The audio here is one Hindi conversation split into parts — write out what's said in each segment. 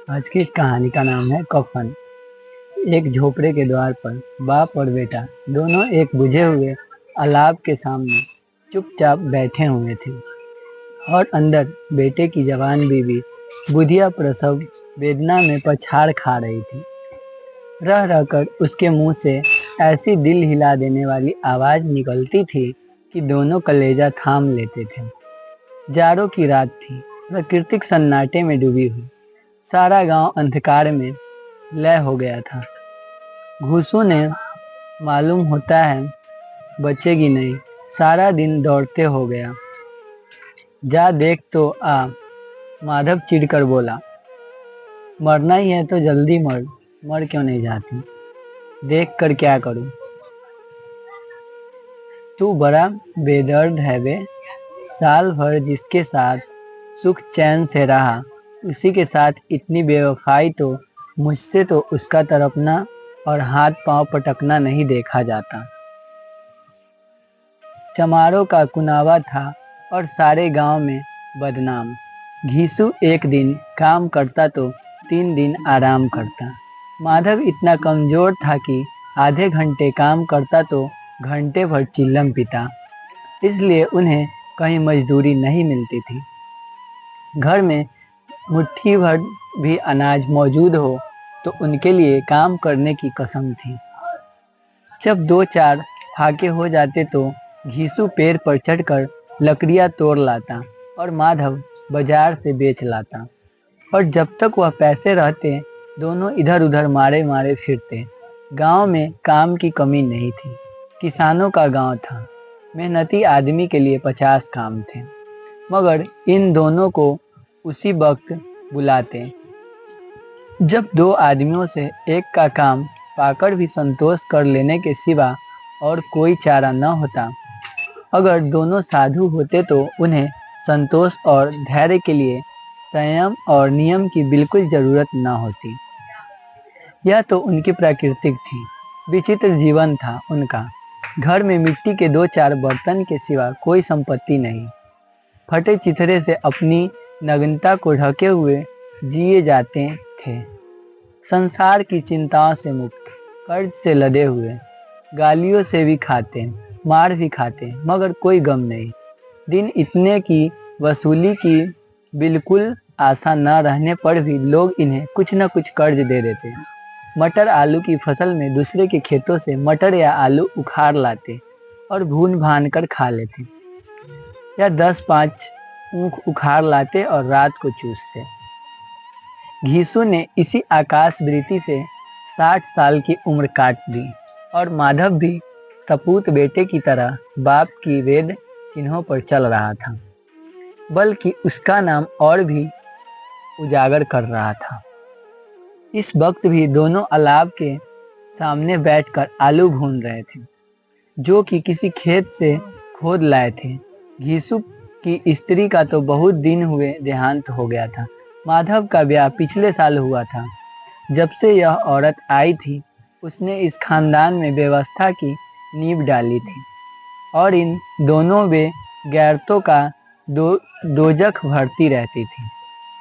आज की इस कहानी का नाम है कफन। एक झोपड़े के द्वार पर बाप और बेटा दोनों एक बुझे हुए अलाव के सामने चुपचाप बैठे हुए थे और अंदर बेटे की जवान बीवी बुधिया प्रसव वेदना में पछाड़ खा रही थी। रह रहकर उसके मुंह से ऐसी दिल हिला देने वाली आवाज निकलती थी कि दोनों कलेजा थाम लेते थे। जाड़ों की रात थी, प्राकृतिक सन्नाटे में डूबी हुई। सारा गांव अंधकार में लय हो गया था। घूसों ने मालूम होता है बचेगी नहीं, सारा दिन दौड़ते हो गया। जा देख तो आ, माधव चिढ़कर बोला। मरना ही है तो जल्दी मर, मर क्यों नहीं जाती? देख कर क्या करूं? तू बड़ा बेदर्द है बे। साल भर जिसके साथ सुख चैन से रहा, उसी के साथ इतनी बेवफाई तो मुझसे तो उसका तड़पना और हाथ पांव पटकना नहीं देखा जाता। चमारों का कुनावा था और सारे गांव में बदनाम। घीसू एक दिन काम करता तो 3 दिन आराम करता। माधव इतना कमजोर था कि आधे घंटे काम करता तो घंटे भर चिल्लम पीता, इसलिए उन्हें कहीं मजदूरी नहीं मिलती थी। घर में मुट्ठी भर भी अनाज मौजूद हो तो उनके लिए काम करने की कसम थी। जब 2-4 फाके हो जाते तो घीसू पेड़ पर चढ़कर लकड़ियां तोड़ लाता और माधव बाजार से बेच लाता। और जब तक वह पैसे रहते, दोनों इधर उधर मारे मारे फिरते। गांव में काम की कमी नहीं थी। किसानों का गांव था। मेहनती आदमी के लिए 50 काम थे, मगर इन दोनों को उसी वक्त बुलाते जब 2 आदमियों से एक का काम पाकर भी संतोष कर लेने के सिवा और कोई चारा न होता। अगर दोनों साधु होते तो उन्हें संतोष और धैर्य के लिए संयम और नियम की बिल्कुल जरूरत न होती। यह तो उनकी प्राकृतिक थी। विचित्र जीवन था उनका। घर में मिट्टी के 2-4 बर्तन के सिवा कोई संपत्ति नहीं। फटे चिथड़े से अपनी नग्नता को ढके हुए जिए जाते थे। संसार की चिंताओं से मुक्त, कर्ज से लदे हुए, गालियों से भी खाते, मार भी खाते, मगर कोई गम नहीं। दिन इतने की वसूली की बिल्कुल आशा न रहने पर भी लोग इन्हें कुछ न कुछ कर्ज दे देते। मटर आलू की फसल में दूसरे के खेतों से मटर या आलू उखाड़ लाते और भून भान कर खा लेते, या 10-5 ऊख उखाड़ लाते और रात को चूसते। घीसू ने इसी आकाश वृत्ति से 60 साल की उम्र काट दी और माधव भी सपूत बेटे की तरह बाप की वेद चिन्हों पर चल रहा था, बल्कि उसका नाम और भी उजागर कर रहा था। इस वक्त भी दोनों अलाव के सामने बैठकर आलू भून रहे थे, जो कि किसी खेत से खोद लाए थे। घीसू की स्त्री का तो बहुत दिन हुए देहांत हो गया था। माधव का ब्याह पिछले साल हुआ था। जब से यह औरत आई थी, उसने इस खानदान में व्यवस्था की नींव डाली थी और इन दोनों बेगैरतों का दोजख भरती रहती थी।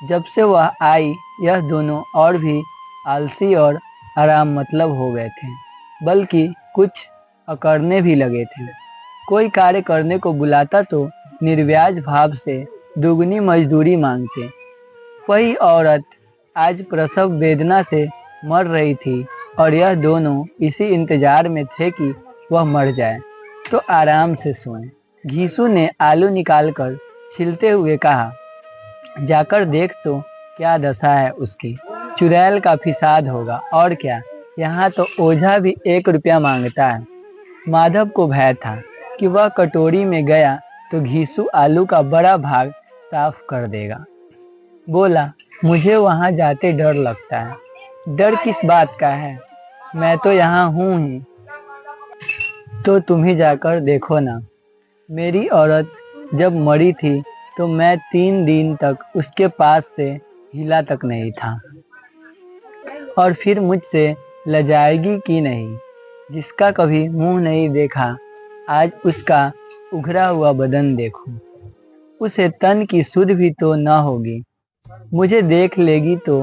जब से वह आई, यह दोनों और भी आलसी और आराम मतलब हो गए थे, बल्कि कुछ अकड़ने भी लगे थे। कोई कार्य करने को बुलाता तो निर्व्याज भाव से दुगनी मजदूरी मांगते। वही औरत आज प्रसव वेदना से मर रही थी और यह दोनों इसी इंतजार में थे कि वह मर जाए तो आराम से सोएं। घीसू ने आलू निकालकर छिलते हुए कहा, जाकर देख तो क्या दशा है उसकी। चुड़ैल का फिसाद होगा और क्या, यहाँ तो ओझा भी 1 रुपया मांगता है। माधव को भय था कि वह कटोरी में गया तो घीसू आलू का बड़ा भाग साफ कर देगा। बोला, मुझे वहां जाते डर लगता है। डर किस बात का है, मैं तो यहाँ हूँ ही। तो तुम ही जाकर देखो ना। मेरी औरत जब मरी थी तो मैं 3 दिन तक उसके पास से हिला तक नहीं था, और फिर मुझसे लजाएगी कि नहीं। जिसका कभी मुंह नहीं देखा, आज उसका उघरा हुआ बदन देखो। उसे तन की सुध भी तो न होगी। मुझे देख लेगी तो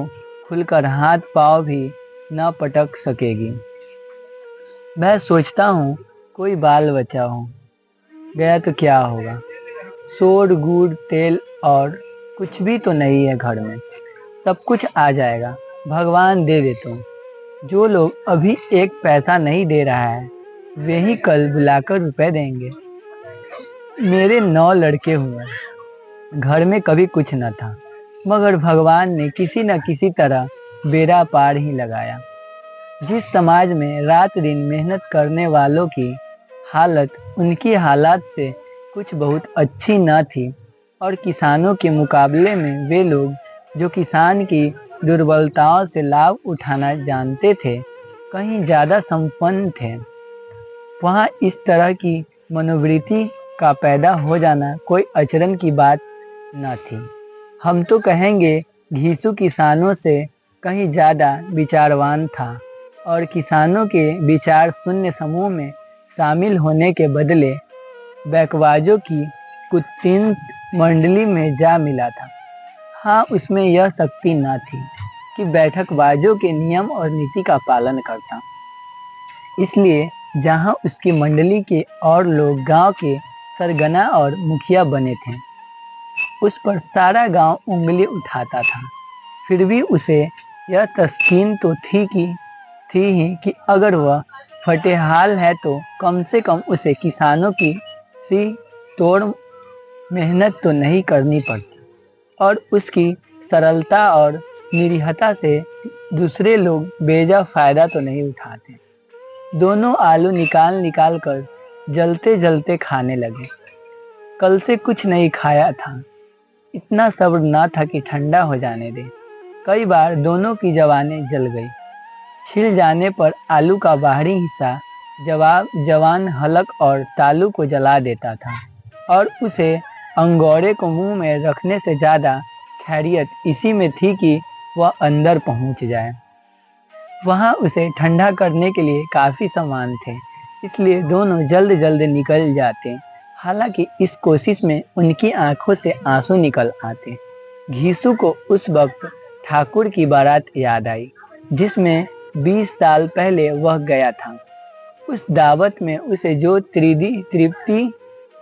खुलकर हाथ पाँव भी न पटक सकेगी। मैं सोचता हूँ कोई बाल बचा हो गया तो क्या होगा। सोड गुड़ तेल और कुछ भी तो नहीं है घर में, सब कुछ आ जाएगा, भगवान दे दे तो। जो लोग अभी एक पैसा नहीं दे रहा है वे ही कल बुलाकर रुपए देंगे। मेरे 9 लड़के हुए, घर में कभी कुछ न था, मगर भगवान ने किसी न किसी तरह बेड़ा पार ही लगाया। जिस समाज में रात दिन मेहनत करने वालों की हालत उनकी हालात से कुछ बहुत अच्छी न थी, और किसानों के मुकाबले में वे लोग जो किसान की दुर्बलताओं से लाभ उठाना जानते थे कहीं ज़्यादा संपन्न थे, वहाँ इस तरह की मनोवृत्ति का पैदा हो जाना कोई अचरज की बात न थी। हम तो कहेंगे घीसू किसानों से कहीं ज़्यादा विचारवान था, और किसानों के विचार शून्य समूह में शामिल होने के बदले बैकवाजों की कुत्सित मंडली में जा मिला था। हाँ, उसमें यह शक्ति न थी कि बैठकबाजों के नियम और नीति का पालन करता, इसलिए जहाँ उसकी मंडली के और लोग गांव के सरगना और मुखिया बने थे, उस पर सारा गांव उंगली उठाता था। फिर भी उसे यह तस्कीन तो थी ही कि अगर वह फटेहाल है तो कम से कम उसे किसानों की सी तोड़ मेहनत तो नहीं करनी पड़ती, और उसकी सरलता और निरीहता से दूसरे लोग बेजा फायदा तो नहीं उठाते। दोनों आलू निकाल निकाल कर जलते जलते खाने लगे। कल से कुछ नहीं खाया था, इतना सब्र ना था कि ठंडा हो जाने दे। कई बार दोनों की जवानें जल गई। छिल जाने पर आलू का बाहरी हिस्सा जवान हलक और तालू को जला देता था, और उसे अंगोरे को मुंह में रखने से ज़्यादा खैरियत इसी में थी कि वह अंदर पहुंच जाए। वहां उसे ठंडा करने के लिए काफ़ी सामान थे, इसलिए दोनों जल्द जल्द निकल जाते। हालांकि इस कोशिश में उनकी आंखों से आंसू निकल आते। घीसू को उस वक्त ठाकुर की बारात याद आई, जिसमें 20 साल पहले वह गया था। उस दावत में उसे जो तृप्ति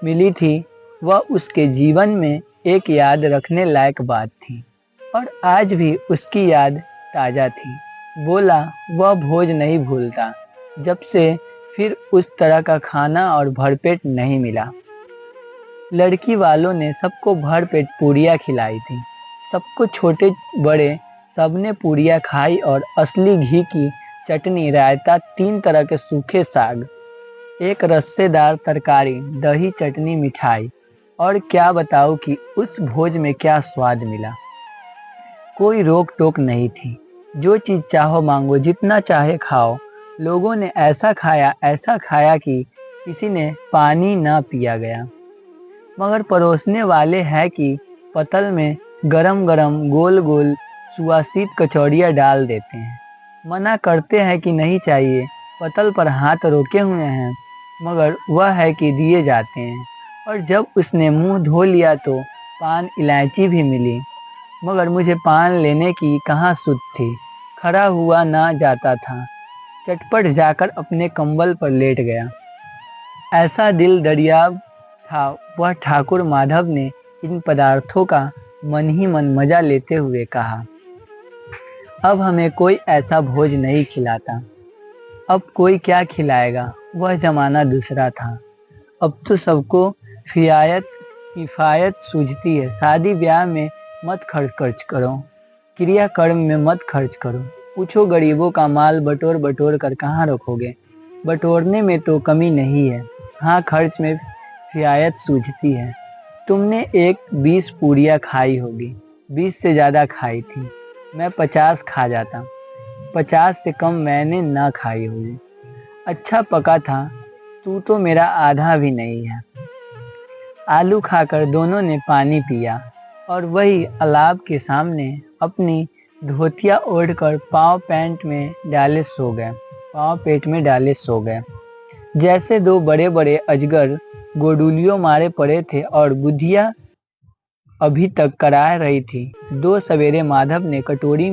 मिली थी वह उसके जीवन में एक याद रखने लायक बात थी, और आज भी उसकी याद ताज़ा थी। बोला वह भोज नहीं भूलता, जब से फिर उस तरह का खाना और भरपेट नहीं मिला। लड़की वालों ने सबको भरपेट पूरियाँ खिलाई थी। सबको छोटे बड़े सबने पूरियाँ खाई, और असली घी की चटनी, रायता, 3 तरह के सूखे साग, एक रस्सेदार तरकारी, दही, चटनी, मिठाई, और क्या बताऊं कि उस भोज में क्या स्वाद मिला। कोई रोक टोक नहीं थी, जो चीज़ चाहो मांगो, जितना चाहे खाओ। लोगों ने ऐसा खाया कि किसी ने पानी ना पिया गया। मगर परोसने वाले हैं कि पतल में गरम गरम गोल गोल सुवासित कचौड़ियाँ डाल देते हैं। मना करते हैं कि नहीं चाहिए, पतल पर हाथ रोके हुए हैं, मगर वह है कि दिए जाते हैं। और जब उसने मुंह धो लिया तो पान इलायची भी मिली, मगर मुझे पान लेने की कहाँ सुध थी। खड़ा हुआ ना जाता था, चटपट जाकर अपने कंबल पर लेट गया। ऐसा दिल दरियाब था वह। ठाकुर माधव ने इन पदार्थों का मन ही मन मजा लेते हुए कहा, अब हमें कोई ऐसा भोज नहीं खिलाता। अब कोई क्या खिलाएगा, वह जमाना दूसरा था। अब तो सबको किफायत सूझती है। शादी ब्याह में मत खर्च करो, क्रियाकर्म में मत खर्च करो। पूछो गरीबों का माल बटोर बटोर कर कहाँ रखोगे। बटोरने में तो कमी नहीं है, हाँ खर्च में रियायत सूझती है। तुमने 20 पूरियाँ खाई होगी, 20 से ज़्यादा खाई थी। मैं 50 खा जाता, 50 से कम मैंने ना खाई होगी। अच्छा पका था, तू तो मेरा आधा भी नहीं है। आलू खाकर दोनों ने पानी पिया, और वही अलाव के सामने अपनी धोतिया ओढ़कर पाँव पेट में डाले सो गए। जैसे 2 बड़े बड़े अजगर गोडुलियों मारे पड़े थे, और बुधिया अभी तक करा रही थी। दो सवेरे माधव ने कोठरी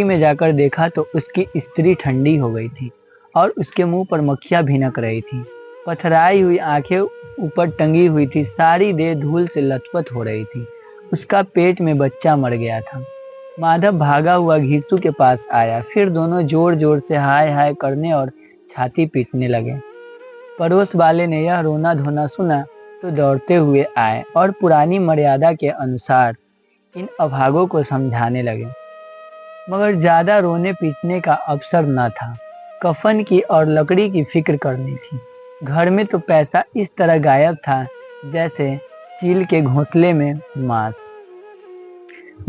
में जाकर देखा तो उसकी स्त्री ठंडी हो गई थी और उसके मुंह पर मक्खियां भिनक रही थी। पथराई हुई आंखें ऊपर टंगी हुई थी, सारी देह धूल से लथपथ हो रही थी। उसका पेट में बच्चा मर गया था। माधव भागा हुआ घीसू के पास आया, फिर दोनों जोर जोर से हाय हाय करने और छाती पीटने लगे। पड़ोस वाले ने यह रोना धोना सुना तो दौड़ते हुए आए और पुरानी मर्यादा के अनुसार इन अभागों को समझाने लगे, मगर ज्यादा रोने पीटने का अवसर न था। कफन की और लकड़ी की फिक्र करनी थी। घर में तो पैसा इस तरह गायब था जैसे चील के घोंसले में मांस।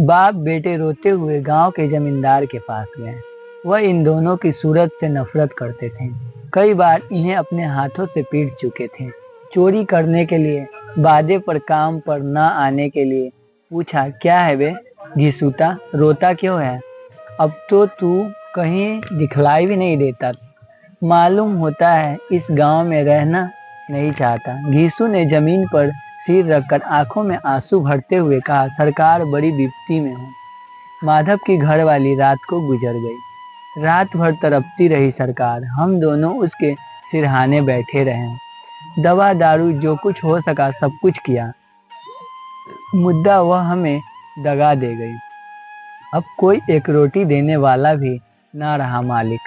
बाप बेटे रोते हुए गांव के जमींदार के पास गए। वह इन दोनों की सूरत से नफरत करते थे। कई बार इन्हें अपने हाथों से पीट चुके थे। चोरी करने के लिए, वादे पर काम पर न आने के लिए। पूछा, क्या है बे घिसूता, रोता क्यों है? अब तो तू कहीं दिखलाई भी नहीं देता। मालूम होता है इस गांव में रहना नहीं चाहता। घीसू ने जमीन पर सिर रखकर आंखों में आंसू भरते हुए कहा, सरकार बड़ी विपत्ति में हूँ। माधव की घरवाली रात को गुजर गई। रात भर तड़पती रही सरकार। हम दोनों उसके सिरहाने बैठे रहे। दवा दारू जो कुछ हो सका सब कुछ किया। मुद्दा वह हमें दगा दे गई। अब कोई एक रोटी देने वाला भी ना रहा मालिक।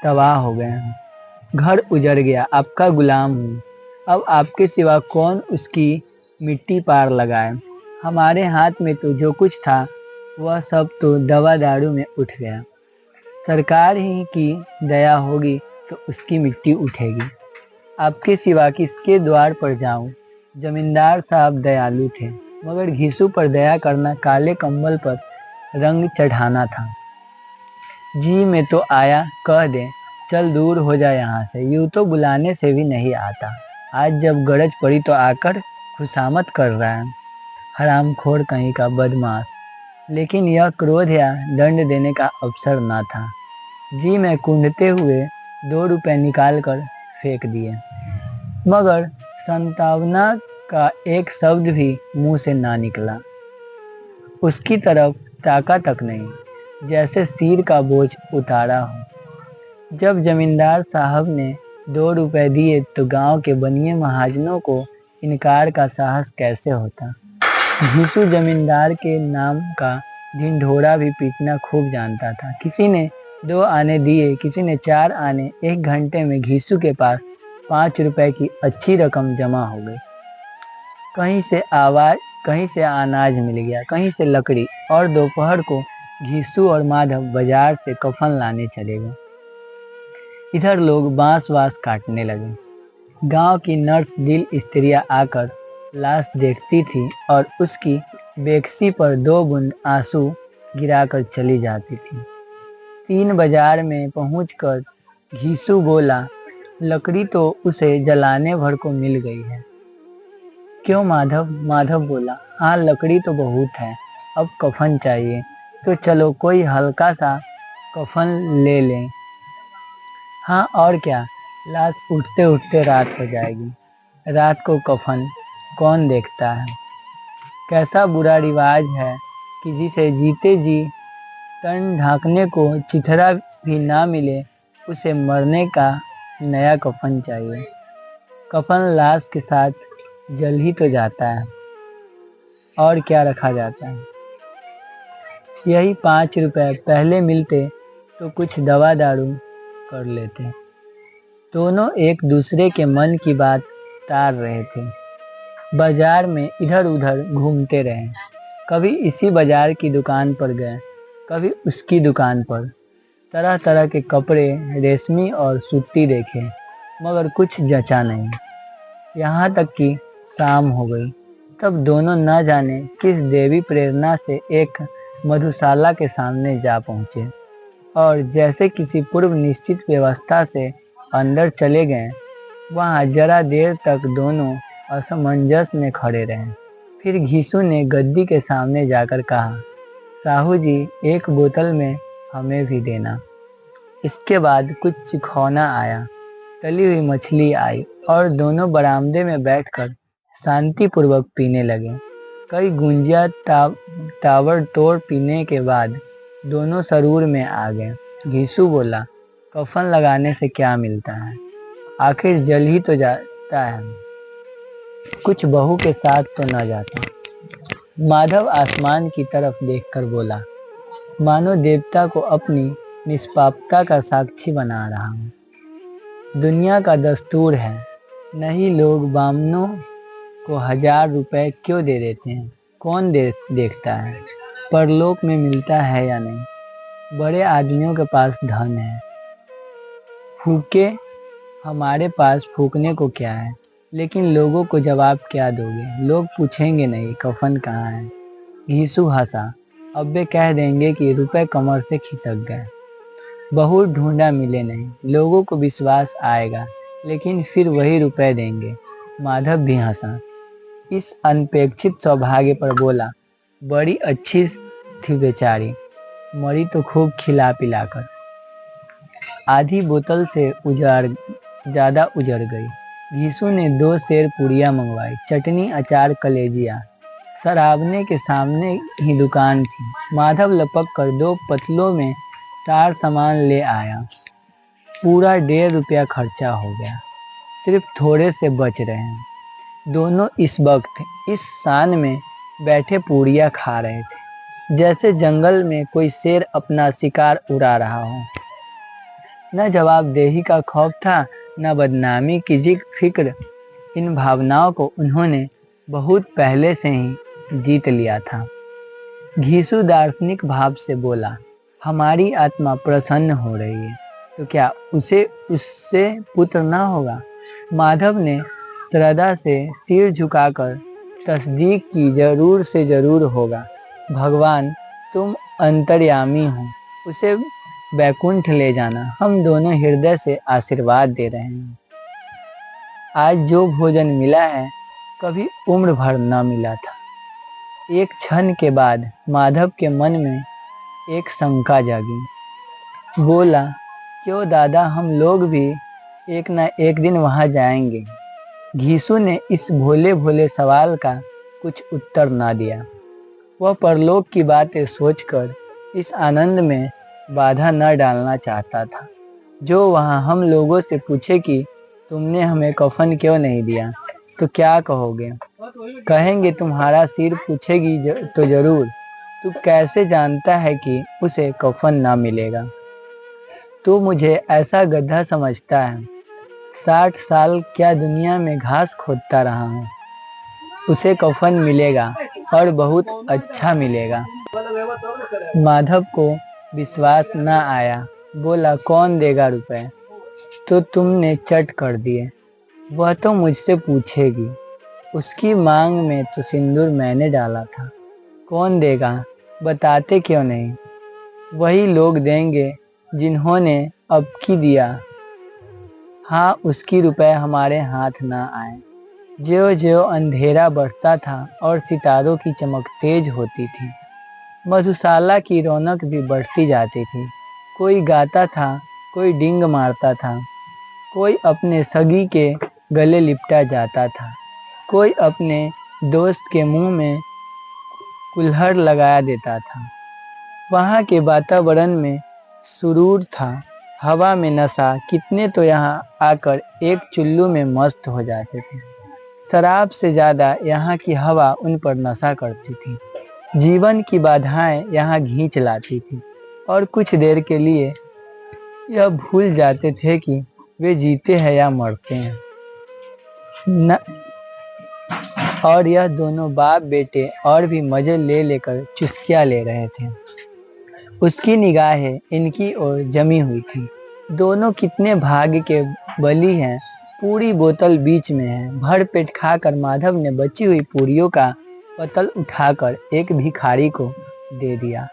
तबाह हो गए हैं। घर उजड़ गया। आपका गुलाम हूँ। अब आपके सिवा कौन उसकी मिट्टी पार लगाए? हमारे हाथ में तो जो कुछ था वह सब तो दवा दारू में उठ गया। सरकार ही की दया होगी तो उसकी मिट्टी उठेगी। आपके सिवा किसके द्वार पर जाऊं? जमींदार साहब दयालु थे, मगर घीसू पर दया करना काले कंबल पर रंग चढ़ाना था। जी में तो आया, कह दे चल दूर हो जा यहाँ से। यूं तो बुलाने से भी नहीं आता। आज जब गरज पड़ी तो आकर खुशामद कर रहा है। हरामखोर कहीं का बदमाश। लेकिन यह क्रोध या दंड देने का अवसर न था। जी में कूंढते हुए 2 रुपए निकाल कर फेंक दिए, मगर संतावना का एक शब्द भी मुंह से ना निकला। उसकी तरफ ताका तक नहीं, जैसे सिर का बोझ उतारा हो। जब जमींदार साहब ने 2 रुपए दिए तो गांव के बनिए महाजनों को इनकार का साहस कैसे होता। घीसू जमींदार के नाम का ढिंढोरा भी पीटना खूब जानता था। किसी ने 2 आने दिए, किसी ने 4 आने। 1 घंटे में घीसू के पास 5 रुपए की अच्छी रकम जमा हो गई। कहीं से अनाज मिल गया, कहीं से लकड़ी, और दोपहर को घीसू और माधव बाजार से कफन लाने चले गए। इधर लोग बांस काटने लगे। गांव की नर्स दिल स्त्रियां आकर लाश देखती थी और उसकी बेकसी पर 2 बूंद आंसू गिराकर चली जाती थी। 3 बाजार में पहुंचकर घीसू बोला, लकड़ी तो उसे जलाने भर को मिल गई है। क्यों माधव? माधव बोला, हाँ लकड़ी तो बहुत है, अब कफन चाहिए। तो चलो कोई हल्का सा कफन ले लें। हाँ और क्या, लाश उठते उठते रात हो जाएगी। रात को कफन कौन देखता है? कैसा बुरा रिवाज है कि जिसे जीते जी तन ढांकने को चिथड़ा भी ना मिले, उसे मरने का नया कफन चाहिए। कफन लाश के साथ जल ही तो जाता है, और क्या रखा जाता है। यही 5 रुपए पहले मिलते तो कुछ दवा दारू कर लेते। दोनों एक दूसरे के मन की बात तार रहे थे। बाजार में इधर उधर घूमते रहे। कभी इसी बाजार की दुकान पर गए, कभी उसकी दुकान पर। तरह तरह के कपड़े, रेशमी और सूती देखे, मगर कुछ जचा नहीं। यहाँ तक कि शाम हो गई। तब दोनों न जाने किस देवी प्रेरणा से एक मधुशाला के सामने जा पहुँचे और जैसे किसी पूर्व निश्चित व्यवस्था से अंदर चले गए। वहाँ जरा देर तक दोनों असमंजस में खड़े रहे। फिर घीसू ने गद्दी के सामने जाकर कहा, साहू जी एक बोतल में हमें भी देना। इसके बाद कुछ चिखौना आया, तली हुई मछली आई और दोनों बरामदे में बैठकर शांतिपूर्वक पीने लगे। कई गुंजिया टावर तोड़ पीने के बाद दोनों सरूर में आ गए। घीसू बोला, कफन लगाने से क्या मिलता है, आखिर जल ही तो जाता है, कुछ बहू के साथ तो न जाता। माधव आसमान की तरफ देखकर बोला, मानो देवता को अपनी निष्पापता का साक्षी बना रहा हूँ। दुनिया का दस्तूर है, नहीं लोग बामनों को 1000 रुपए क्यों दे देते हैं, कौन देखता है परलोक में मिलता है या नहीं। बड़े आदमियों के पास धन है, फूके, हमारे पास फूकने को क्या है, लेकिन लोगों को जवाब क्या दोगे, लोग पूछेंगे नहीं कफन कहाँ है। घीसू हंसा, अब वे कह देंगे कि रुपए कमर से खिसक गए, बहुत ढूंढा मिले नहीं, लोगों को विश्वास आएगा, लेकिन फिर वही रुपए देंगे। माधव भी हंसा, इस अनपेक्षित सौभाग्य पर बोला, बड़ी अच्छी थी बेचारी, मरी तो खूब खिला पिलाकर। आधी बोतल से ज्यादा उजड़ गई। घीसू ने 2 सेर पूड़ियाँ मंगवाई, चटनी, अचार, कलेजिया। सराबने के सामने ही दुकान थी। माधव लपक कर 2 पतलों में सार सामान ले आया। पूरा 1.5 रुपया खर्चा हो गया, सिर्फ थोड़े से बच रहे हैं। दोनों इस वक्त इस शान में बैठे पूड़ियाँ खा रहे थे जैसे जंगल में कोई शेर अपना शिकार उड़ा रहा हो। न जवाबदेही का खौफ था, न बदनामी की फिक्र। इन भावनाओं को उन्होंने बहुत पहले से ही जीत लिया था। घीसू दार्शनिक भाव से बोला, हमारी आत्मा प्रसन्न हो रही है तो क्या उससे पुत्र न होगा। माधव ने श्रद्धा से सिर झुकाकर तस्दीक की, जरूर से जरूर होगा। भगवान तुम अंतर्यामी हो, उसे बैकुंठ ले जाना, हम दोनों हृदय से आशीर्वाद दे रहे हैं। आज जो भोजन मिला है कभी उम्र भर न मिला था। एक क्षण के बाद माधव के मन में एक शंका जागी। बोला, क्यों दादा, हम लोग भी एक न एक दिन वहां जाएंगे। घीसू ने इस भोले भोले सवाल का कुछ उत्तर ना दिया। वह परलोक की बातें सोचकर इस आनंद में बाधा न डालना चाहता था। जो वहां हम लोगों से पूछे कि तुमने हमें कफन क्यों नहीं दिया, तो क्या कहोगे। कहेंगे तुम्हारा सिर पूछेगी तो जरूर, तू कैसे जानता है कि उसे कफन ना मिलेगा। तू मुझे ऐसा गधा समझता है, 60 साल क्या दुनिया में घास खोदता रहा हूँ। उसे कफन मिलेगा और बहुत अच्छा मिलेगा। माधव को विश्वास न आया। बोला, कौन देगा रुपए, तो तुमने चट कर दिए। वह तो मुझसे पूछेगी, उसकी मांग में तो सिंदूर मैंने डाला था। कौन देगा, बताते क्यों नहीं। वही लोग देंगे जिन्होंने अब की दिया। हाँ, उसकी रुपए हमारे हाथ ना आए। ज्यों ज्यों अंधेरा बढ़ता था और सितारों की चमक तेज होती थी, मधुशाला की रौनक भी बढ़ती जाती थी। कोई गाता था, कोई डींग मारता था, कोई अपने सगी के गले लिपटा जाता था, कोई अपने दोस्त के मुंह में कुल्हड़ लगाया देता था। वहाँ के वातावरण में सुरूर था, हवा में नशा। कितने तो यहाँ आकर एक चुल्लू में मस्त हो जाते थे। शराब से ज्यादा यहाँ की हवा उन पर नशा करती थी। जीवन की बाधाएं यहाँ खींच लाती थी और कुछ देर के लिए यह भूल जाते थे कि वे जीते हैं या मरते हैं न। और यह दोनों बाप बेटे और भी मजे ले लेकर चुस्कियां ले रहे थे। उसकी निगाहें इनकी ओर जमी हुई थी। दोनों कितने भाग्य के बली हैं। पूरी बोतल बीच में है। भर पेट खाकर माधव ने बची हुई पूरियों का पतल उठाकर एक भिखारी को दे दिया,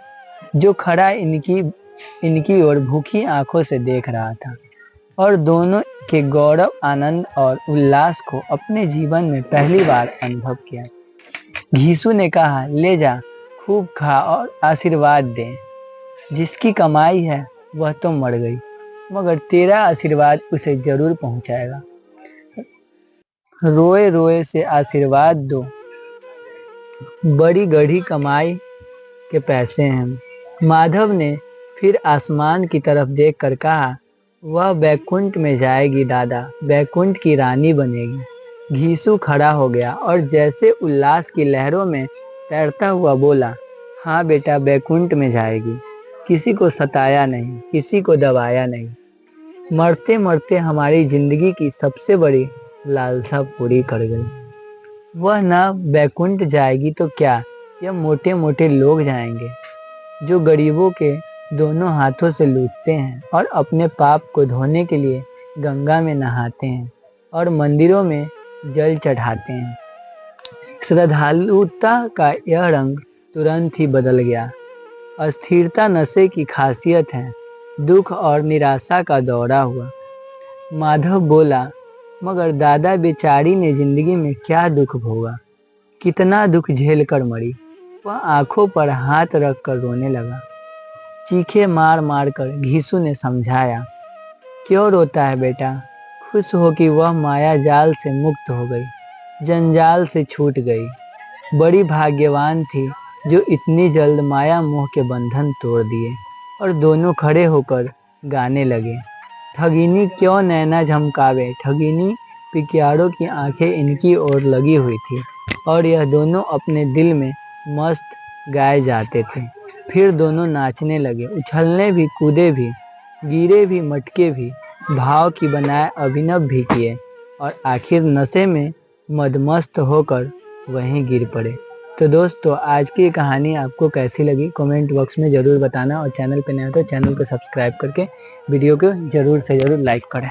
जो खड़ा इनकी ओर भूखी आंखों से देख रहा था और दोनों के गौरव, आनंद और उल्लास को अपने जीवन में पहली बार अनुभव किया। घीसू ने कहा, ले जा, खूब खा और आशीर्वाद दे। जिसकी कमाई है वह तो मर गई, मगर तेरा आशीर्वाद उसे जरूर पहुंचाएगा। रोए रोए से आशीर्वाद दो, बड़ी गढ़ी कमाई के पैसे हैं। माधव ने फिर आसमान की तरफ देखकर कहा, वह बैकुंठ में जाएगी दादा, बैकुंठ की रानी बनेगी। घीसू खड़ा हो गया और जैसे उल्लास की लहरों में तैरता हुआ बोला, हाँ बेटा, बैकुंठ में जाएगी। किसी को सताया नहीं, किसी को दबाया नहीं। मरते मरते हमारी जिंदगी की सबसे बड़ी लालसा पूरी कर गई। वह ना बैकुंठ जाएगी तो क्या, यह मोटे मोटे लोग जाएंगे जो गरीबों के दोनों हाथों से लूटते हैं और अपने पाप को धोने के लिए गंगा में नहाते हैं और मंदिरों में जल चढ़ाते हैं। श्रद्धालुता का यह रंग तुरंत ही बदल गया। अस्थिरता नशे की खासियत है। दुख और निराशा का दौरा हुआ। माधव बोला, मगर दादा बेचारी ने जिंदगी में क्या दुख भोगा, कितना दुख झेल कर मरी। वह आंखों पर हाथ रख कर रोने लगा। चीखे मार मार कर घीसू ने समझाया, क्यों रोता है बेटा, खुश हो कि वह माया जाल से मुक्त हो गई, जंजाल से छूट गई। बड़ी भाग्यवान थी जो इतनी जल्द माया मोह के बंधन तोड़ दिए। और दोनों खड़े होकर गाने लगे, ठगिनी क्यों नैना झमकावे, ठगिनी पिक्यारों की आंखें इनकी ओर लगी हुई थी और यह दोनों अपने दिल में मस्त गाए जाते थे। फिर दोनों नाचने लगे, उछलने भी, कूदे भी, गिरे भी, मटके भी, भाव की बनाए अभिनव भी किए और आखिर नशे में मदमस्त होकर वहीं गिर पड़े। तो दोस्तों, आज की कहानी आपको कैसी लगी कमेंट बॉक्स में ज़रूर बताना और चैनल पे नया हो तो चैनल को सब्सक्राइब करके वीडियो को ज़रूर से ज़रूर लाइक करें।